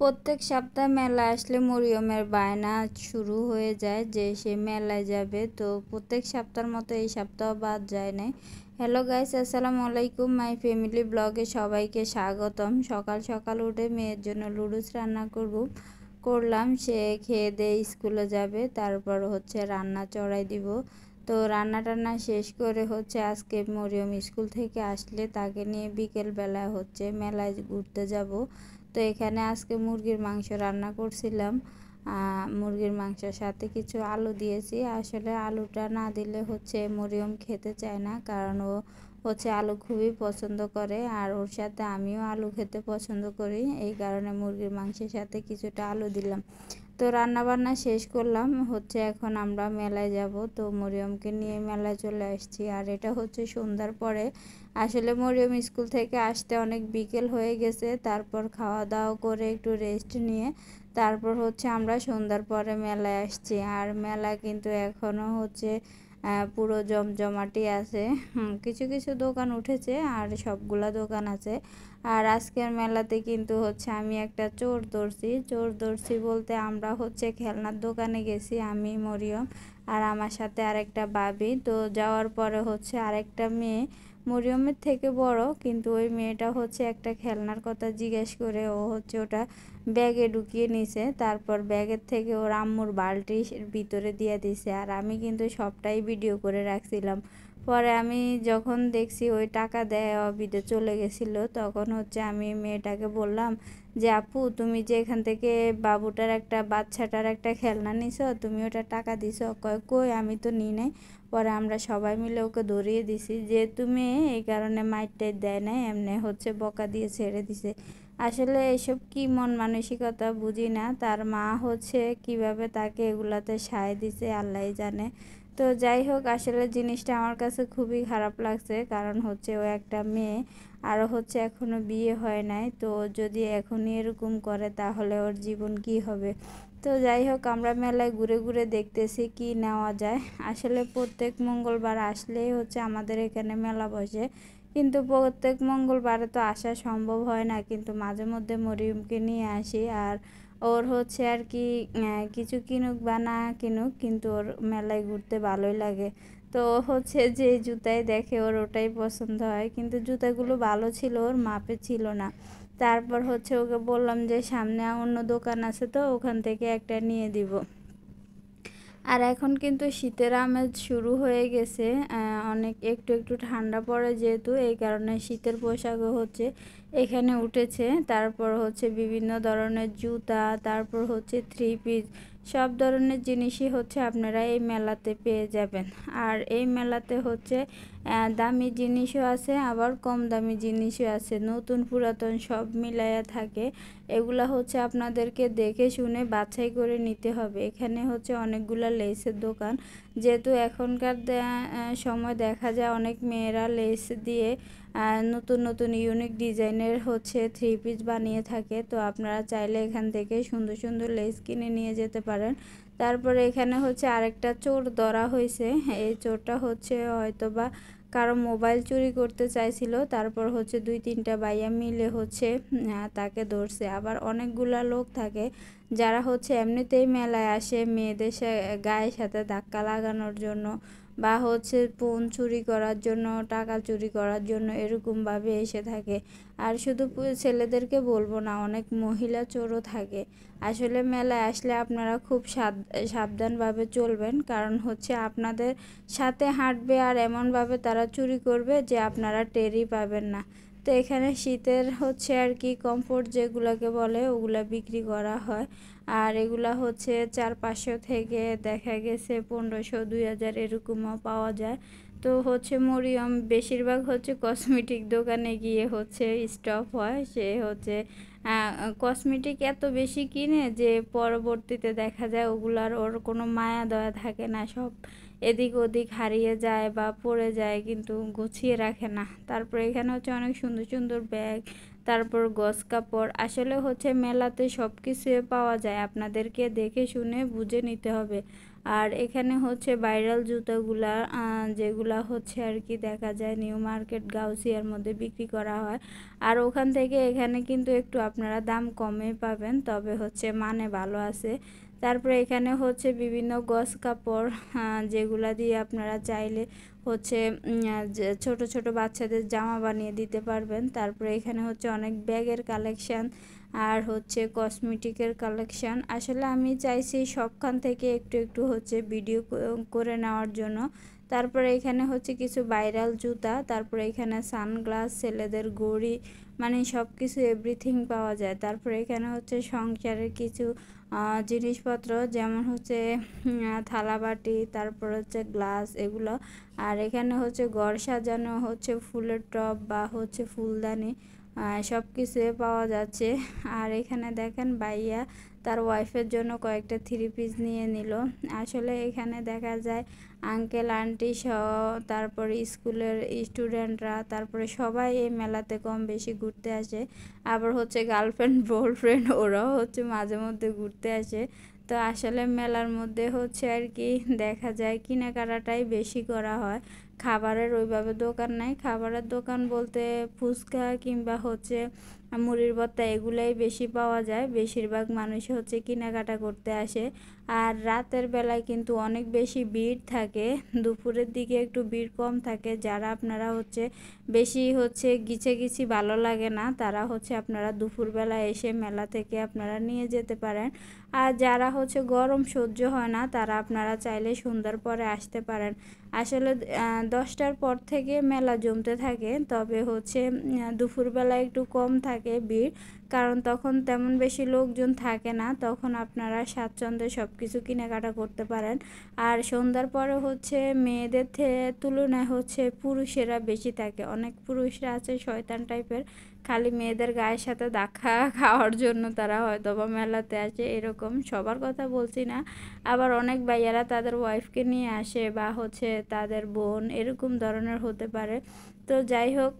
প্রত্যেক সপ্তাহে মেলায় আসলে মরিয়মের বায়না শুরু হয়ে যায় যে সে মেলায় যাবে। তো প্রত্যেক সপ্তাহের মতো এই সপ্তাহ বাদ যায় নাই। হ্যালো গাইস, আসসালামু আলাইকুম। মাই ফ্যামিলি ব্লগে সবাইকে স্বাগতম। সকাল সকাল উঠে মেয়ের জন্য লুডুস রান্না করলাম। সে খেয়ে দিয়ে স্কুলে যাবে, তারপর হচ্ছে রান্না চড়াই দিব। তো রান্না টান্না শেষ করে হচ্ছে আজকে মরিয়ম স্কুল থেকে আসলে তাকে নিয়ে বিকেলবেলা হচ্ছে মেলায় ঘুরতে যাব। তো এখানে আজকে মুরগির মাংস রান্না করছিলাম। মুরগির মাংসের সাথে কিছু আলু দিয়েছি। আসলে আলুটা না দিলে হচ্ছে মরিয়ম খেতে চায় না, কারণ ও হচ্ছে আলু খুবই পছন্দ করে, আর ওর সাথে আমিও আলু খেতে পছন্দ করি। এই কারণে মুরগির মাংসের সাথে কিছুটা আলু দিলাম। তো রান্না বান্না শেষ করলাম, হচ্ছে এখন আমরা মেলায় যাব। তো মরিয়মকে নিয়ে মেলায় চলে আসছি। আর এটা হচ্ছে সন্ধ্যার পরে। আসলে মরিয়ম স্কুল থেকে আসতে অনেক বিকেল হয়ে গেছে। তারপর খাওয়া দাওয়া করে একটু রেস্ট নিয়ে তারপর হচ্ছে আমরা সন্ধ্যার পরে মেলায় আসছি। আর মেলা কিন্তু এখনও হচ্ছে পুরো জমজমাটি আছে। কিছু কিছু দোকান উঠেছে আর সবগুলা দোকান আছে। আর আজকের মেলাতে কিন্তু হচ্ছে আমি একটা চোর ধরছি বলতে আমরা হচ্ছে খেলনার দোকানে গেছি, আমি মরিয়ম আর আমার সাথে আরেকটা বাবি। তো যাওয়ার পরে হচ্ছে আরেকটা মেয়ে মরিয়মের থেকে বড়, কিন্তু ওই মেয়েটা হচ্ছে একটা খেলনার কথা জিজ্ঞেস করে ও হচ্ছে ওটা ব্যাগে ঢুকিয়ে নিছে। তারপর ব্যাগের থেকে ওর আম্মুর বালতির ভিতরে দিয়ে দিছে। আর আমি কিন্তু সবটাই ভিডিও করে রাখছিলাম। পরে আমি যখন দেখছি ওই টাকা দেওয়া বিদে চলে গেছিলো, তখন হচ্ছে আমি মেয়েটাকে বললাম যে আপু, তুমি যে এখান থেকে বাবুটার একটা বাচ্চাটার একটা খেলনা নিছো, তুমি ওটা টাকা দিছো? কই আমি তো নিই নাই। পরে আমরা সবাই মিলে ওকে ধরিয়ে দিছি যে তুমি এই কারণে মাইরটাই দেয় নাই, এমনি হচ্ছে বকা দিয়ে ছেড়ে দিছে। আসলে এসব কি মন মানসিকতা বুঝি না। তার মা হচ্ছে কিভাবে তাকে এগুলাতে সায় দিছে আল্লাহই জানে। তো যাই হোক, আসলে জিনিসটা আমার কাছে খুবই খারাপ লাগছে, কারণ হচ্ছে ও একটা মেয়ে, আরও হচ্ছে এখনও বিয়ে হয় নাই। তো যদি এখনই এরকম করে তাহলে ওর জীবন কি হবে। তো যাই হোক, আমরা মেলায় ঘুরে ঘুরে দেখতেছি কি নেওয়া যায়। আসলে প্রত্যেক মঙ্গলবার আসলেই হচ্ছে আমাদের এখানে মেলা বসে, কিন্তু প্রত্যেক মঙ্গলবারে তো আসা সম্ভব হয় না, কিন্তু মাঝে মধ্যে মরিয়মকে নিয়ে আসি। আর ওর হচ্ছে আর কি কিছু কিনুক বা না কিনুক, কিন্তু ওর মেলায় ঘুরতে ভালোই লাগে। তো হচ্ছে যে জুতাই দেখে ওর ওটাই পছন্দ হয়, কিন্তু জুতাগুলো ভালো ছিল, ওর মাপে ছিল না। তারপর হচ্ছে ওকে বললাম যে সামনে অন্য দোকান আছে, তো ওখান থেকে একটা নিয়ে দিব। আর এখন কিন্তু শীতের আমেজ শুরু হয়ে গেছে। অনেক একটু একটু ঠান্ডা পড়ে যেহেতু, এই কারণে শীতের পোশাকও হচ্ছে এখানে উঠেছে। তারপর হচ্ছে বিভিন্ন ধরনের জুতা, তারপর হচ্ছে থ্রি পিস, সব ধরনের জিনিসই হচ্ছে আপনারা এই মেলাতে পেয়ে যাবেন। আর এই মেলাতে হচ্ছে দামি জিনিসও আছে, আবার কম দামি জিনিসও আছে, নতুন পুরাতন সব মিলাইয়া থাকে। এগুলা হচ্ছে আপনাদেরকে দেখে শুনে বাছাই করে নিতে হবে। এখানে হচ্ছে অনেকগুলা লেসের দোকান, যেহেতু এখনকার সময় দেখা যায় অনেক মেয়েরা লেস দিয়ে নতুন নতুন ইউনিক ডিজাইনের হচ্ছে থ্রি পিস বানিয়ে থাকে। তো আপনারা চাইলে এখান থেকে সুন্দর সুন্দর লেস কিনে নিয়ে যেতে পারেন। তারপরে এখানে হচ্ছে আরেকটা চোর ধরা হয়েছে। এই চোরটা হচ্ছে হয়তোবা কারো মোবাইল চুরি করতে চাইছিল। তারপর হচ্ছে 2-3টা ভাইয়া মিলে হচ্ছে তাকে ধরছে। আবার অনেকগুলা লোক থাকে যারা হচ্ছে এমনিতেই মেলায় আসে মেয়েদের গায়ের সাথে ধাক্কা লাগানোর জন্য, বা হচ্ছে ফোন চুরি করার জন্য, টাকা চুরি করার জন্য, এরকমভাবে এসে থাকে। আর শুধু ছেলেদেরকে বলবো না, অনেক মহিলা চোরও থাকে। আসলে মেলায় আসলে আপনারা খুব সাবধানভাবে চলবেন, কারণ হচ্ছে আপনাদের সাথে হাঁটবে আর এমনভাবে তারা চুরি করবে যে আপনারা টেরই পাবেন না। তো এখানে শীতের হচ্ছে আর কি কমফোর্ট যেগুলোকে বলে ওগুলা বিক্রি করা হয়। আর এগুলা হচ্ছে 400-500 থেকে দেখা গেছে 1500-2000 এরকমও পাওয়া যায়। তো হচ্ছে মরিয়ম বেশিরভাগ হচ্ছে কসমেটিক দোকানে গিয়ে হচ্ছে স্টপ হয়। সে হচ্ছে কসমেটিক এত বেশি কিনে যে পরবর্তীতে দেখা যায় ওগুলার ওর কোনো মায়া দয়া থাকে না, সব এদিক ওদিক হারিয়ে যায় বা পড়ে যায়, কিন্তু গুছিয়ে রাখে না। তারপর এখানে হচ্ছে অনেক সুন্দর সুন্দর ব্যাগ, তারপর গজ কাপড়। আসলে হচ্ছে মেলাতে সব কিছু পাওয়া যায়, আপনাদেরকে দেখে শুনে বুঝে নিতে হবে। আর এখানে হচ্ছে ভাইরাল জুতোগুলা যেগুলা হচ্ছে আর কি দেখা যায় নিউ মার্কেট গাউসিয়ার মধ্যে বিক্রি করা হয়। আর ওখান থেকে এখানে কিন্তু একটু আপনারা দাম কমে পাবেন, তবে হচ্ছে মানে ভালো আছে। তারপরে এখানে হচ্ছে বিভিন্ন গস কাপড় যেগুলা দিয়ে আপনারা চাইলে হচ্ছে ছোট ছোট বাচ্চাদের জামা বানিয়ে দিতে পারবেন। তারপরে এখানে হচ্ছে অনেক ব্যাগের কালেকশান আর হচ্ছে কসমেটিকের কালেকশান। আসলে আমি চাইছি সবখান থেকে একটু একটু হচ্ছে ভিডিও করে নেওয়ার জন্য। তারপরে এখানে হচ্ছে কিছু ভাইরাল জুতা, তারপরে এখানে সানগ্লাস, ছেলেদের ঘড়ি, মানে সব কিছু এভরিথিং পাওয়া যায়। তারপরে এখানে হচ্ছে সংসারের কিছু জিনিসপত্র, যেমন হচ্ছে থালাবাটি, তারপর হচ্ছে গ্লাস এগুলো। আর এখানে হচ্ছে ঘর সাজানো হচ্ছে ফুলের টব বা হচ্ছে ফুলদানি, সব কিছু পাওয়া যাচ্ছে। আর এখানে দেখেন ভাইয়া তার ওয়াইফের জন্য কয়েকটা থ্রি পিস নিয়ে নিল। আসলে এখানে দেখা যায় আঙ্কেল আন্টি সহ, তারপরে স্কুলের স্টুডেন্টরা, তারপরে সবাই এই মেলাতে কম বেশি ঘুরতে আসে। আবার হচ্ছে গার্লফ্রেন্ড বয়ফ্রেন্ড ওরাও হচ্ছে মাঝে মধ্যে ঘুরতে আসে। তো আসলে মেলার মধ্যে হচ্ছে আর কি দেখা যায় কেনাকাটাটাই বেশি করা হয়। খাবারের ওইভাবে দোকান নাই, খাবারের দোকান বলতে ফুচকা কিংবা হচ্ছে মুড়ির ভর্তা এগুলাই বেশি পাওয়া যায়। বেশিরভাগ মানুষ হচ্ছে কেনাকাটা করতে আসে। আর রাতের বেলায় কিন্তু অনেক বেশি ভিড় থাকে, দুপুরের দিকে একটু ভিড় কম থাকে। যারা আপনারা হচ্ছে বেশি হচ্ছে গিছি ভালো লাগে না, তারা হচ্ছে আপনারা দুপুরবেলা এসে মেলা থেকে আপনারা নিয়ে যেতে পারেন। আর যারা হচ্ছে গরম সহ্য হয় না, তারা আপনারা চাইলে সন্ধ্যার পরে আসতে পারেন। আসলে 10টার পর থেকে মেলা জমতে থাকে, তবে হচ্ছে দুপুরবেলা একটু কম থাকে ভিড়, কারণ তখন তেমন বেশি লোকজন থাকে না, তখন আপনারা স্বাচ্ছন্দ্যে সব কিছু কেনাকাটা করতে পারেন। আর সন্ধ্যার পরে হচ্ছে মেয়েদের তুলনায় হচ্ছে পুরুষেরা বেশি থাকে। অনেক পুরুষরা আছে শয়তান টাইপের, খালি মেয়েদের গায়ের সাথে দেখা খাওয়ার জন্য তারা হয়তো বা মেলাতে আসে, এরকম সবার কথা বলছি না। আবার অনেক ভাইয়ারা তাদের ওয়াইফকে নিয়ে আসে বা হচ্ছে তাদের বোন, এরকম ধরনের হতে পারে। তো যাই হোক,